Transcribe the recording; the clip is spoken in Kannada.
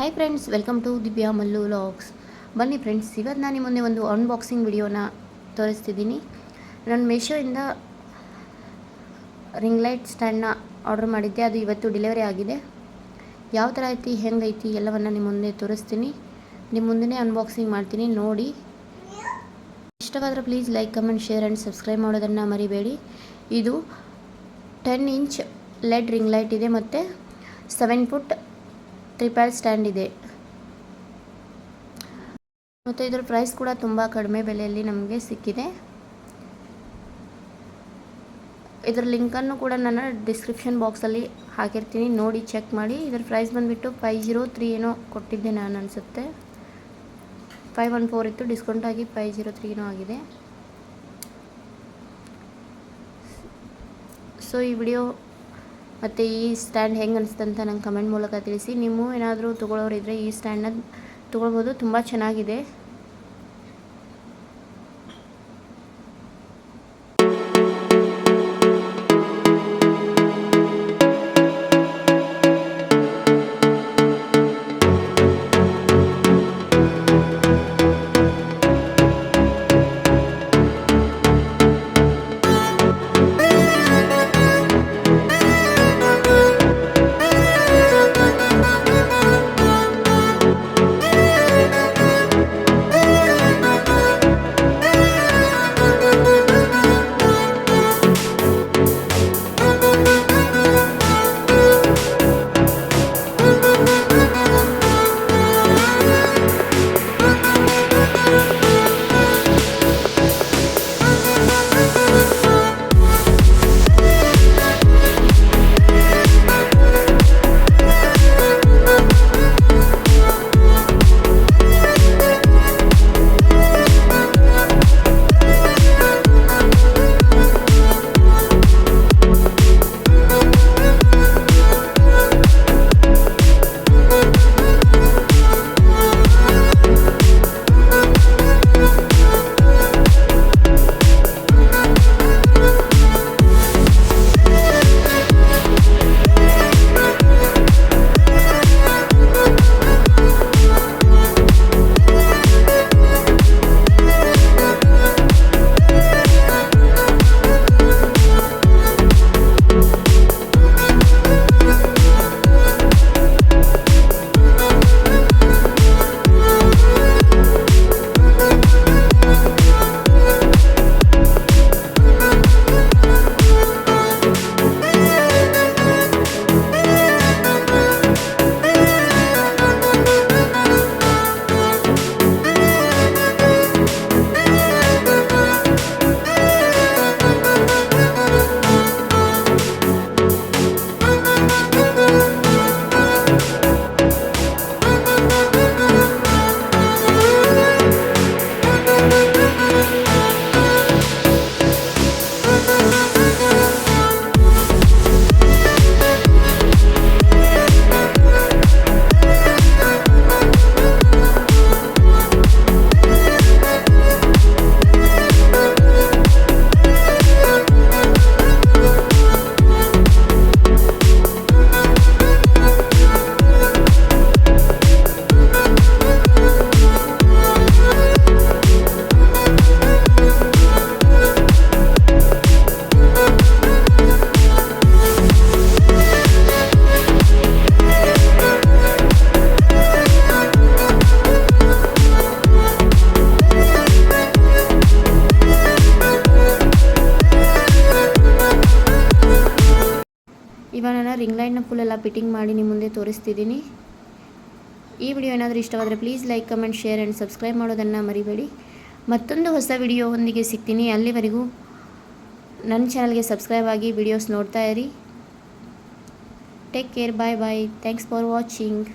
Hi friends, welcome to Divya Mallu vlogs. ಬನ್ನಿ ಫ್ರೆಂಡ್ಸ್, ಇವತ್ತು ನಾನು ನಿಮ್ಮ ಮುಂದೆ ಒಂದು ಅನ್ಬಾಕ್ಸಿಂಗ್ ವಿಡಿಯೋನ ತೋರಿಸ್ತಿದ್ದೀನಿ. ನಾನು ಮೀಶೋಯಿಂದ ರಿಂಗ್ ಲೈಟ್ ಸ್ಟ್ಯಾಂಡ್ನ ಆರ್ಡರ್ ಮಾಡಿದ್ದೆ. ಅದು ಇವತ್ತು ಡೆಲಿವರಿ ಆಗಿದೆ. ಯಾವ ಥರ ಐತಿ, ಹೆಂಗೈತಿ ಎಲ್ಲವನ್ನು ನಿಮ್ಮ ಮುಂದೆ ತೋರಿಸ್ತೀನಿ. ನಿಮ್ಮ ಮುಂದೆ ಅನ್ಬಾಕ್ಸಿಂಗ್ ಮಾಡ್ತೀನಿ, ನೋಡಿ. ಇಷ್ಟವಾದರೆ please like, comment, share and subscribe ಮಾಡೋದನ್ನು ಮರಿಬೇಡಿ. ಇದು 10 ಇಂಚ್ ಲೆಡ್ ರಿಂಗ್ ಲೈಟ್ ಇದೆ ಮತ್ತು 7 ಫುಟ್ ಟ್ರಿಪ್ಯಾಡ್ ಸ್ಟ್ಯಾಂಡ್ ಇದೆ. ಮತ್ತು ಇದರ ಪ್ರೈಸ್ ಕೂಡ ತುಂಬ ಕಡಿಮೆ ಬೆಲೆಯಲ್ಲಿ ನಮಗೆ ಸಿಕ್ಕಿದೆ. ಇದರ ಲಿಂಕನ್ನು ಕೂಡ ನಾನು ಡಿಸ್ಕ್ರಿಪ್ಷನ್ ಬಾಕ್ಸಲ್ಲಿ ಹಾಕಿರ್ತೀನಿ, ನೋಡಿ ಚೆಕ್ ಮಾಡಿ. ಇದರ ಪ್ರೈಸ್ ಬಂದುಬಿಟ್ಟು 503 ಏನೋ ಕೊಟ್ಟಿದ್ದೆ ನಾನು ಅನಿಸುತ್ತೆ. 514 ಇತ್ತು, ಡಿಸ್ಕೌಂಟ್ ಆಗಿ 503 ಏನೋ ಆಗಿದೆ. ಸೊ ಈ ವಿಡಿಯೋ ಮತ್ತು ಈ ಸ್ಟ್ಯಾಂಡ್ ಹೆಂಗೆ ಅನಿಸ್ತು ಅಂತ ನಂಗೆ ಕಮೆಂಟ್ ಮೂಲಕ ತಿಳಿಸಿ. ನೀವು ಏನಾದರೂ ತೊಗೊಳ್ಳೋರಿದ್ದರೆ ಈ ಸ್ಟ್ಯಾಂಡ್ನ ತೊಗೊಳ್ಬೋದು, ತುಂಬ ಚೆನ್ನಾಗಿದೆ. ಇವಾಗ ನಾನು ರಿಂಗ್ ಲೈಟ್ನ ಫುಲ್ಲೆಲ್ಲ ಫಿಟ್ಟಿಂಗ್ ಮಾಡಿ ನಿಮ್ಮ ಮುಂದೆ ತೋರಿಸ್ತಿದ್ದೀನಿ. ಈ ವಿಡಿಯೋ ಏನಾದರೂ ಇಷ್ಟವಾದರೆ please like, comment, share and subscribe ಮಾಡೋದನ್ನು ಮರಿಬೇಡಿ. ಮತ್ತೊಂದು ಹೊಸ ವಿಡಿಯೋ ಹೊಂದಿಗೆ ಸಿಗ್ತೀನಿ. ಅಲ್ಲಿವರೆಗೂ ನನ್ನ ಚಾನಲ್ಗೆ ಸಬ್ಸ್ಕ್ರೈಬ್ ಆಗಿ ವಿಡಿಯೋಸ್ ನೋಡ್ತಾ ಇರಿ. Take care, bye bye. Thanks for watching.